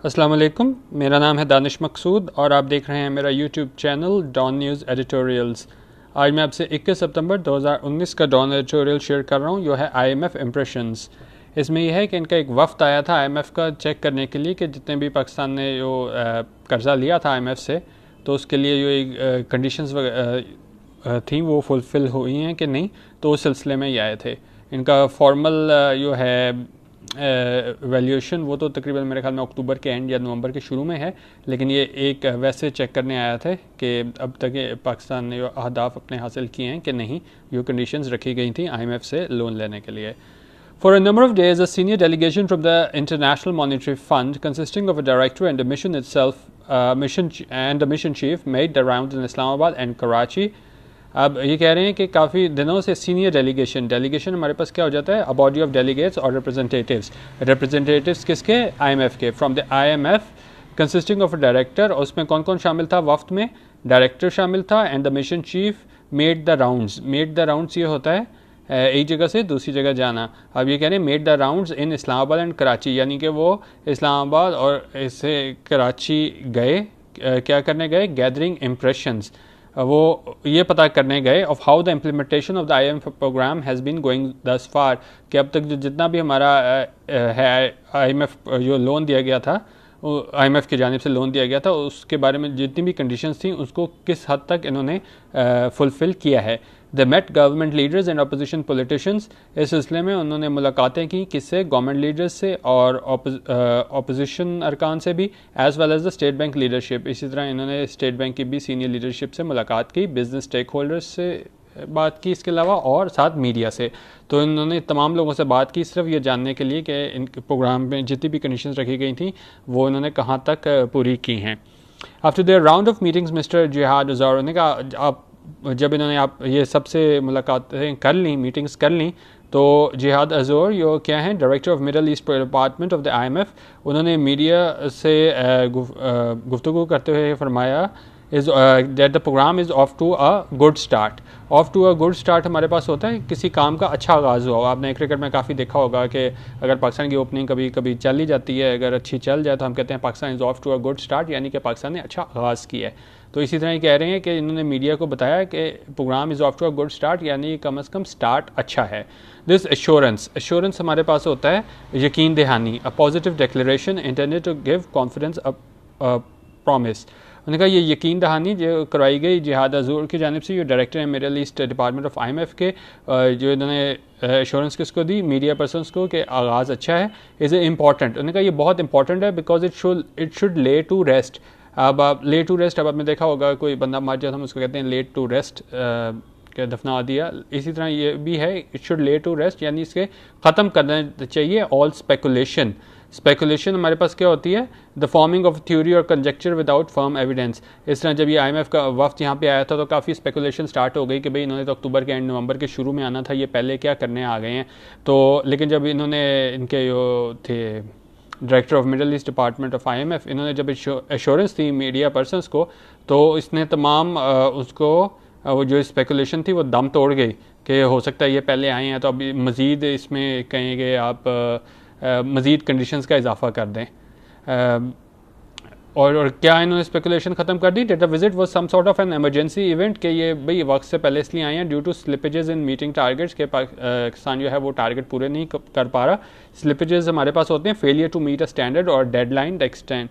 अस्सलाम वालेकुम, मेरा नाम है दानिश मकसूद और आप देख रहे हैं मेरा YouTube channel Dawn news editorials. आज मैं आपसे 21 सितंबर 2019 का डॉन एडिटोरियल शेयर कर रहा हूँ। जो है IMF इम्प्रेशंस। इसमें यह है कि इनका एक वफ़द आया था IMF का चेक करने के लिए कि जितने भी पाकिस्तान ने जो कर्ज़ा लिया था IMF से, तो उसके लिए जो कंडीशंस थी वो फुलफ़िल हुई हैं कि नहीं, तो उस सिलसिले में ये आए थे। इनका फॉर्मल जो है वैल्यूएशन वो तो तकरीबन मेरे ख्याल में अक्टूबर के एंड या नवंबर के शुरू में है, लेकिन ये एक वैसे चेक करने आया था कि अब तक पाकिस्तान ने जो अहदाफ अपने हासिल किए हैं कि नहीं, जो कंडीशंस रखी गई थी IMF से लोन लेने के लिए। For a number of days, a senior delegation from the International Monetary Fund, consisting of a director and the mission itself, the mission chief, made the rounds in Islamabad and Karachi. अब ये कह रहे हैं कि काफ़ी दिनों से senior delegation हमारे पास क्या हो जाता है, अ बॉडी ऑफ डेलीगेट्स और रिप्रेजेंटेटिव्स किसके, IMF के, from the IMF consisting of a director. और उसमें कौन कौन शामिल था वफ्त में, डायरेक्टर शामिल था, and the mission chief made the rounds ये होता है एक जगह से दूसरी जगह जाना। अब ये कह रहे हैं made the rounds in Islamabad and Karachi, यानी कि वो इस्लामाबाद और इससे कराची गए, क्या करने गए, गैदरिंग इम्प्रेशंस, वो ये पता करने गए of how the implementation of the IMF program has been going thus far, कि अब तक जितना भी हमारा है IMF जो लोन दिया गया था, IMF की जानिब से लोन दिया गया था, उसके बारे में जितनी भी कंडीशंस थी उसको किस हद तक इन्होंने फुलफ़िल किया है। The met government leaders and opposition politicians, इस सिलसिले में उन्होंने मुलाकातें की किससे, गवर्नमेंट लीडर्स से और अपोजिशन अरकान से भी, as well as the state bank leadership. इसी तरह इन्होंने स्टेट बैंक की भी सीनियर लीडरशिप से मुलाकात की, बिजनेस स्टेक होल्डर्स से बात की इसके अलावा, और साथ मीडिया से। तो इन्होंने तमाम लोगों से बात की सिर्फ ये जानने के लिए कि इन प्रोग्राम में जितनी भी कंडीशंस रखी गई थी वो इन्होंने कहाँ तक पूरी की हैं। After their round of meetings mister जिहाद अज़हर ने कहा, आप जब इन्होंने आप ये सबसे मुलाकातें कर ली, मीटिंग्स कर ली, तो जिहाद अज़हर जो क्या हैं, director of middle east department of the IMF, उन्होंने मीडिया से गुफ्तगू करते हुए फरमाया that the programme is off to a good start. Off to a good start हमारे पास होता है किसी काम का अच्छा आगाज़ हुआ। आपने क्रिकेट में काफ़ी देखा होगा कि अगर पाकिस्तान की ओपनिंग कभी कभी चल ही जाती है, अगर अच्छी चल जाए तो हम कहते हैं Pakistan is off to a good start, यानी कि पाकिस्तान ने अच्छा आगाज़ किया है। तो इसी तरह कह रहे हैं कि इन्होंने मीडिया को बताया कि program is off to a good start, यानी कम से कम स्टार्ट अच्छा है। दिस एश्योरेंस हमारे पास होता है यकीन दहानी, a positive declaration intended to give confidence, a promise. उन्होंने कहा ये यकीन दहानी जो करवाई गई जिहाद अज़हर की जानिब से, जो डायरेक्टर है middle east department of IMF के, जो इन्होंने एश्योरेंस किसको दी, मीडिया पर्सनस को, कि आगाज़ अच्छा है, इज़ इम्पॉर्टेंट। उन्होंने कहा ये बहुत इंपॉर्टेंट है बिकॉज इट शुड ले टू रेस्ट। अब आप ले टू रेस्ट, अब आपने देखा होगा कोई बंदा मर जाए हम उसको कहते हैं लेट टू रेस्ट, के दफना दिया। इसी तरह ये भी है, इट शुड ले टू रेस्ट, यानी इसके ख़त्म करना चाहिए ऑल स्पेकुलेशन हमारे पास क्या होती है, द फॉर्मिंग ऑफ थ्योरी और कंजेक्चर विदाउट फर्म एविडेंस। इस तरह जब ये IMF का वफ्द यहाँ पे आया था तो काफ़ी स्पेकुलेशन स्टार्ट हो गई कि भाई इन्होंने तो अक्टूबर के एंड नवंबर के शुरू में आना था, ये पहले क्या करने आ गए हैं। तो लेकिन जब इन्होंने इनके जो थे director of middle east department of IMF, इन्होंने जब एश्योरेंस थी मीडिया पर्सनस को, तो इसने तमाम उसको वो जो स्पेकुलेशन थी वो दम तोड़ गई कि हो सकता है ये पहले आए हैं तो अभी मज़ीद इसमें कहेंगे आप मज़ीद कंडीशंस का इजाफा कर दें। और क्या इन्होंने स्पेकुलेशन ख़त्म कर दी। The visit was some sort of an emergency event, कि ये भाई वक्त से पहले इसलिए आए हैं due to slippages in meeting targets, के पाकिस्तान जो है वो टारगेट पूरे नहीं कर पा रहा। स्लिपेजेस हमारे पास होते हैं failure to meet a standard और डेडलाइन द एक्सटेंड।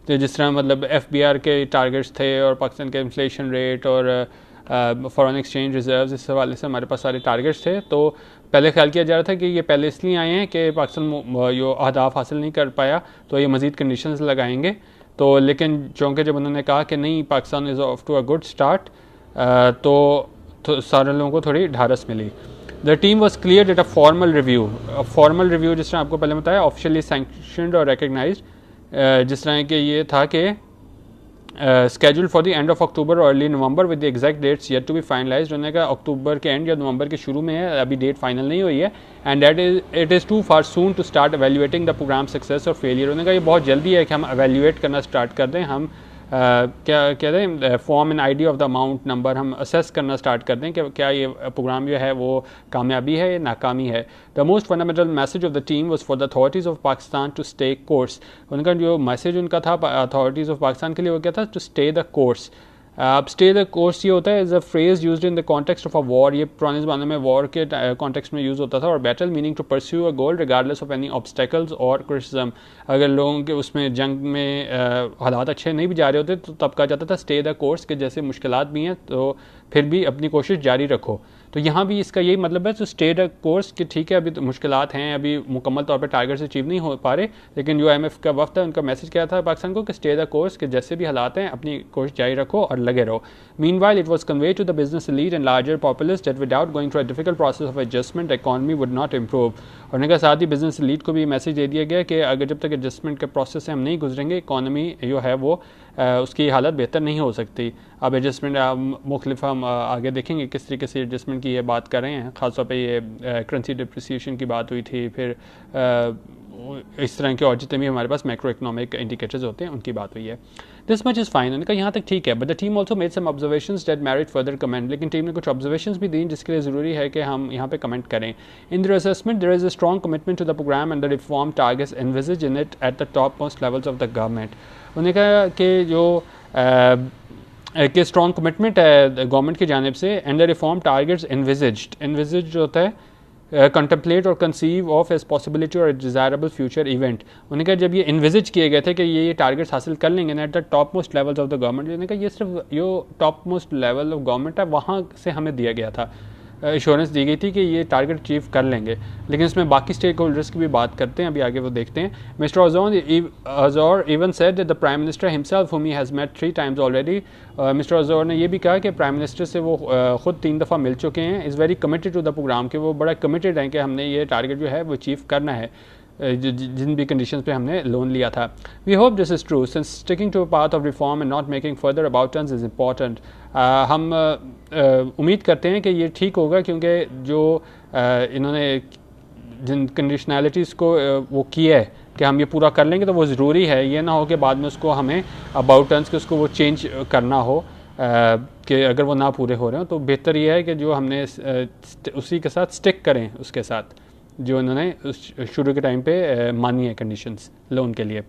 तो जिस तरह मतलब FBR के टारगेट्स थे और पाकिस्तान के इन्फ्लेशन रेट और फॉरेन एक्सचेंज रिजर्व्स, इस हवाले से हमारे पास सारे टारगेट्स थे। तो पहले ख्याल किया जा रहा था कि ये पहले इसलिए आए हैं कि पाकिस्तान जो अहदाफ हासिल नहीं कर पाया तो ये मज़ीद कंडीशंस लगाएंगे। तो लेकिन चूँकि जब उन्होंने कहा कि नहीं Pakistan is off to a good start, तो सारे लोगों को थोड़ी ढारस मिली। The team was clear that a formal review जिस तरह आपको पहले बताया ऑफिशियली सैंक्शनड और रिकगनाइज्ड, जिस तरह कि ये था कि scheduled for the end of October or early November with the exact dates yet to be finalized। उन्होंने कहा अक्टूबर के एंड या नवंबर के शुरू में है, अभी डेट फाइनल नहीं हुई है। And that it is too far soon to start evaluating the programme success और फेलियर। उन्होंने कहा ये बहुत जल्दी है कि हम एवेल्युएट करना स्टार्ट कर दें, हम क्या कहते हैं form an idea of the amount number, हम असेस करना स्टार्ट कर दें कि क्या ये प्रोग्राम जो है वो कामयाबी है या नाकामी है। The most fundamental message of the team was for the authorities of Pakistan to stay course. उनका जो मैसेज उनका था अथॉरिटीज़ ऑफ पाकिस्तान के लिए वो क्या था, टू स्टे द कोर्स। अब स्टे द कोर्स ये होता है as a phrase used in the context of a war, ये पुराने ज़माने में वॉर के कॉन्टेक्स्ट में यूज़ होता था, और battle meaning to pursue a goal regardless of any obstacles और क्रिटिसिज्म। अगर लोगों के उसमें जंग में हालात अच्छे नहीं भी जा रहे होते तो तब कहा जाता था स्टे द कोर्स, के जैसे मुश्किलात भी हैं तो फिर भी अपनी कोशिश जारी रखो। तो यहाँ भी इसका यही मतलब है, तो स्टे द कोर्स कि ठीक है अभी तो मुश्किलात हैं, अभी मुकम्मल तौर पर टारगेट्स अचीव नहीं हो पा रहे, लेकिन जो IMF का वक्त है उनका मैसेज क्या था पाकिस्तान को कि स्टे द कोर्स, कि जैसे भी हालात हैं अपनी कोशिश जारी रखो और लगे रहो। Meanwhile, it was conveyed to the business elite and larger populace that without going through a difficult process of adjustment, the economy would not improve. और उनके साथ ही बिजनेस एलीट को भी मैसेज दे दिया गया कि अगर जब तक एडजस्टमेंट के प्रोसेस से हम नहीं गुजरेंगे, इकॉनमी जो है वो उसकी हालत बेहतर नहीं हो सकती। अब एडजस्टमेंट मुख्तलिफ हम आगे देखेंगे किस तरीके से एडजस्टमेंट की ये बात कर रहे हैं। ख़ासतौर पे ये करेंसी डिप्रिसिएशन की बात हुई थी, फिर इस तरह के और जितने भी हमारे पास मैक्रो इकोनॉमिक इंडिकेटर्स होते हैं उनकी बात हुई है। दिस मच इज़ फाइन, उनका यहाँ तक ठीक है, but the team also made some observations that merit further comment. लेकिन टीम ने कुछ ऑब्जर्वेशंस भी दी जिसके लिए ज़रूरी है कि हम यहाँ पे कमेंट करें। In the assessment there is a strong commitment to the program and the reform targets envisages in it at the top most levels of the government. उन्होंने कहा कि जो कि स्ट्रॉन्ग कमिटमेंट है गवर्नमेंट की जानिब से, एंड द रिफॉर्म टारगेट्स एनविजिज जो होता है कंटेम्पलेट और कंसीव ऑफ एज पॉसिबिलिटी और डिज़ायरेबल फ्यूचर इवेंट। उन्होंने कहा जब ये इन्विजिज किए गए थे कि ये टारगेट्स हासिल कर लेंगे eight the top most levels of the government, उन्होंने कहा ये सिर्फ जो top most level of government है वहाँ से हमें दिया गया था, एश्योरेंस दी गई थी कि ये टारगेट अचीव कर लेंगे। लेकिन इसमें बाकी स्टेक होल्डर्स की भी बात करते हैं, अभी आगे वो देखते हैं। Mister Azour even said that the prime minister himself whom he has met 3 times already, mister Azour ने ये भी कहा कि प्राइम मिनिस्टर से वो ख़ुद 3 दफ़ा मिल चुके हैं, is very committed to the programme, कि वो बड़ा कमिटेड हैं कि हमने ये टारगेट जो है वो अचीव करना है जिन भी कंडीशंस पे हमने लोन लिया था। We hope this is true since sticking to a path of reform and not making further about turns is important. हम उम्मीद करते हैं कि ये ठीक होगा, क्योंकि जो इन्होंने जिन कंडीशनैलिटीज़ को वो किया है कि हम ये पूरा कर लेंगे, तो वो ज़रूरी है, ये ना हो कि बाद में उसको हमें अबाउट टर्न्स के उसको वो चेंज करना हो कि अगर वो ना पूरे हो रहे हो। तो बेहतर ये है कि जो हमने उसी के साथ स्टिक करें, उसके साथ जो इन्होंने शुरू के टाइम पे मानी है कंडीशंस लोन के लिए।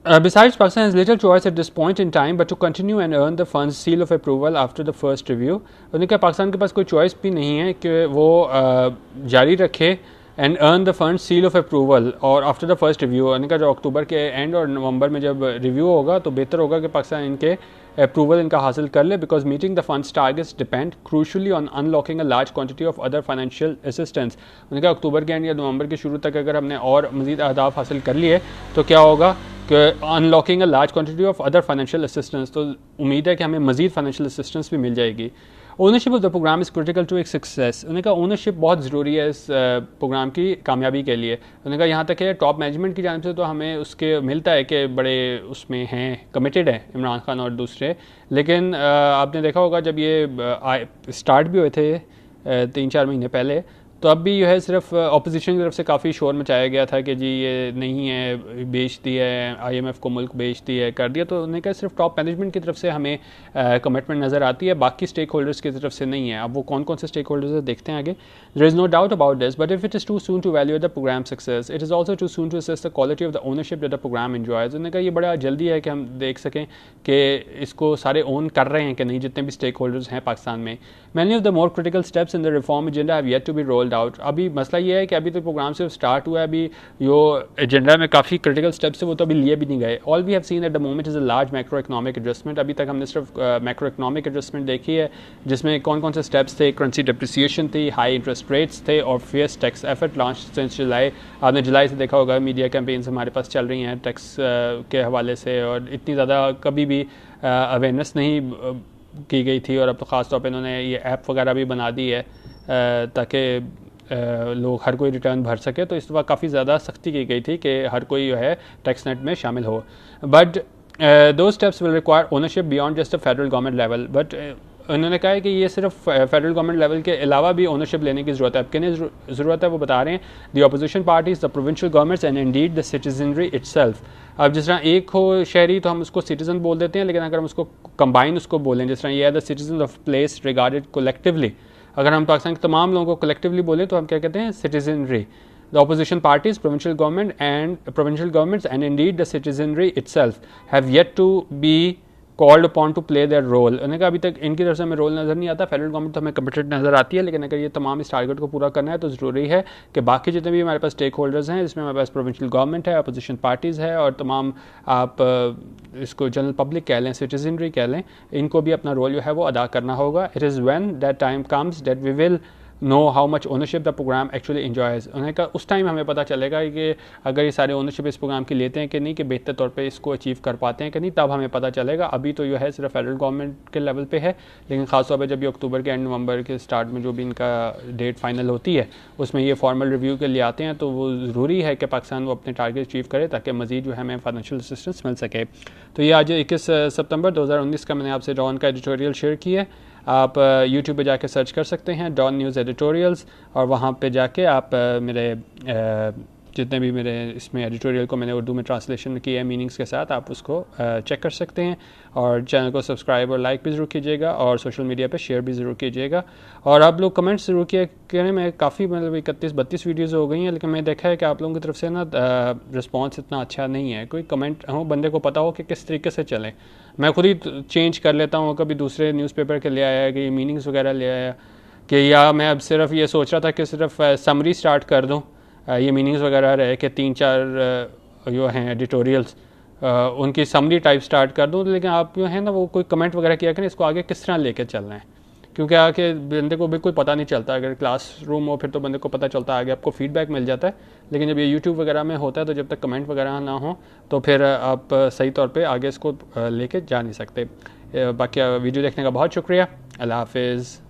Besides, Pakistan has little choice at this point in time but to continue and earn the funds seal of approval after the first review। उन्होंने कहा पाकिस्तान के पास कोई चॉइस भी नहीं है कि वो जारी रखे and earn the fund seal of approval और आफ्टर द फर्स्ट रिव्यू। उन्होंने कहा जो अक्टूबर के एंड और नवंबर में जब रिव्यू होगा तो बेहतर होगा कि पाकिस्तान इनके अप्रूवल इनका हासिल कर ले, because meeting the funds targets depend crucially on unlocking a large quantity of other financial assistance. उन्होंने कहा अक्टूबर के एंड या नवंबर के शुरू तक अगर हमने और मजीद अहदाफ हासिल कर लिए तो क्या होगा कि unlocking a large quantity of other financial assistance, तो उम्मीद है कि हमें मजीद फाइनेंशियल असिस्टेंस भी मिल जाएगी। Ownership of the programme is critical to its success. उन्होंने कहा ओनरशिप बहुत ज़रूरी है इस प्रोग्राम की कामयाबी के लिए। उन्होंने कहा यहाँ तक है टॉप मैनेजमेंट की जानिब से तो हमें उसके मिलता है कि बड़े उसमें हैं, कमिटेड हैं इमरान खान और दूसरे, लेकिन आपने देखा होगा जब ये स्टार्ट भी हुए थे 3-4 महीने पहले, तो अब भी जो है सिर्फ अपोजिशन की तरफ से काफ़ी शोर मचाया गया था कि जी ये नहीं है, बेच दिया है, IMF को मुल्क बेच दिया है, कर दिया। तो उन्होंने कहा सिर्फ टॉप मैनेजमेंट की तरफ से हमें कमिटमेंट नज़र आती है, बाकी स्टेक होल्डर्स की तरफ से नहीं है। अब वो कौन कौन से स्टेक होल्डर्स है देखते हैं आगे। There is no doubt about this, but if it is too soon to evaluate the programme success, it is also too soon to assess the quality of the ownership that the programme enjoys. उन्होंने कहा ये बड़ा जल्दी है कि हम देख सकें कि इसको सारे ओन कर रहे हैं कि नहीं, जितने भी स्टेक होल्डर्स हैं पाकिस्तान में। Many of the more critical steps in the reform agenda have yet to be rolled out. अभी मसला ये है कि अभी तो प्रोग्राम सिर्फ स्टार्ट हुआ है, अभी जो एजेंडा में काफ़ी क्रिटिकल स्टेप्स है वो तो अभी लिए भी नहीं गए। All we have seen at the moment is a large macro economic adjustment. अभी तक हमने सिर्फ मैक्रो इकोनॉमिक एडजस्टमेंट देखी है, जिसमें कौन कौन से स्टेप्स थे, करेंसी डिप्रिसिएशन थी, हाई इंटरेस्ट रेट्स थे और fierce tax effort launch since July. आपने जुलाई से देखा होगा मीडिया कैंपेन्स हमारे पास चल रही हैं टैक्स के हवाले से, और इतनी ज़्यादा कभी भी अवेयरनेस नहीं की गई थी। और अब तो ख़ास तौर पर इन्होंने ये ऐप वगैरह भी बना दी है ताकि लोग हर कोई रिटर्न भर सके। तो इस दफ़ा काफ़ी ज़्यादा सख्ती की गई थी कि हर कोई जो है टैक्स नेट में शामिल हो। बट दो steps will require ownership beyond just the federal government level. But उन्होंने कहा है कि ये सिर्फ फेडरल गवर्नमेंट लेवल के अलावा भी ओनरशिप लेने की ज़रूरत है। अब किन्हें ज़रूरत है वो बता रहे हैं, the opposition parties, the provincial governments and Indeed the citizenry itself. अब जिस तरह एक हो शहरी तो हम उसको सिटीजन बोल देते हैं, लेकिन अगर हम उसको कंबाइन उसको बोलें, जिस तरह ये है the citizen of place regarded collectively, अगर हम पाकिस्तान के तमाम लोगों को कलेक्टिवली बोलें तो हम क्या कहते हैं, citizenry. The opposition parties, provincial governments, and indeed the citizenry itself have yet to be called upon to play their role. उन्होंने कहा अभी तक इनकी तरफ से हमें रोल नज़र नहीं आता, फेडरल गवर्नमेंट तो हमें कमिटेड नज़र आती है, लेकिन अगर ये तमाम इस टारगेट को पूरा करना है तो ज़रूरी है कि बाकी जितने भी हमारे पास स्टेक होल्डर्स हैं, इसमें हमारे पास प्रोविंशियल गवर्नमेंट है, अपोजिशन पार्टीज़ है और तमाम आप इसको जनरल पब्लिक कह लें, सिटीजनरी कह लें, इनको भी अपना रोल जो है वो अदा करना होगा। It is when that time comes that we will know how much ownership the programme actually enjoys. उन्होंने कहा उस टाइम हमें पता चलेगा कि अगर ये सारे ओनरशिप इस प्रोग्राम की लेते हैं कि नहीं, कि बेहतर तौर पे इसको अचीव कर पाते हैं कि नहीं, तब हमें पता चलेगा। अभी तो जो है सिर्फ फेडरल गवर्नमेंट के लेवल पे है, लेकिन खासतौर पे जब ये अक्टूबर के एंड नवंबर के स्टार्ट में जो भी इनका डेट फाइनल होती है उसमें ये फॉर्मल रिव्यू के लिए आते हैं, तो वो ज़रूरी है कि पाकिस्तान वो अपने टारगेट अचीव करे ताकि मज़ीद जो है हमें फाइनेंशियल असिस्टेंस मिल सके। तो ये आज 21 सितंबर 2019 का मैंने आपसे डॉन का एडिटोरियल शेयर किया है। आप यूट्यूब पे जाके सर्च कर सकते हैं डॉन न्यूज़ एडिटोरियल्स, और वहाँ पे जाके आप मेरे जितने भी मेरे इसमें एडिटोरियल को मैंने उर्दू में ट्रांसलेशन किया है मीनिंग्स के साथ, आप उसको चेक कर सकते हैं। और चैनल को सब्सक्राइब और लाइक भी ज़रूर कीजिएगा और सोशल मीडिया पे शेयर भी ज़रूर कीजिएगा। और आप लोग कमेंट्स ज़रूर किया करें। मैं काफ़ी मतलब 31-32 वीडियोज़ हो गई हैं, लेकिन मैं देखा है कि आप लोगों की तरफ से ना रिस्पॉन्स इतना अच्छा नहीं है। कोई कमेंट हो बंदे को पता हो कि किस तरीके से चलें, मैं खुद ही चेंज कर लेता हूँ, कभी दूसरे न्यूज़पेपर के ले आया कि मीनिंग्स वगैरह ले आया, कि या मैं अब सिर्फ ये सोच रहा था कि सिर्फ समरी स्टार्ट कर दूँ, ये मीनिंग्स वगैरह रहे कि 3-4 जो हैं एडिटोरियल्स उनकी समरी टाइप स्टार्ट कर दूँ, लेकिन आप जो है ना वो कोई कमेंट वगैरह किया करें इसको आगे किस तरह लेके चलना है, क्योंकि आगे बंदे को बिल्कुल पता नहीं चलता। अगर क्लासरूम हो फिर तो बंदे को पता चलता है, आगे आपको फीडबैक मिल जाता है, लेकिन जब ये यूट्यूब वगैरह में होता है तो जब तक कमेंट वगैरह ना हो तो फिर आप सही तौर पे आगे इसको लेके जा नहीं सकते। बाकी वीडियो देखने का बहुत शुक्रिया। अल्लाह हाफिज़।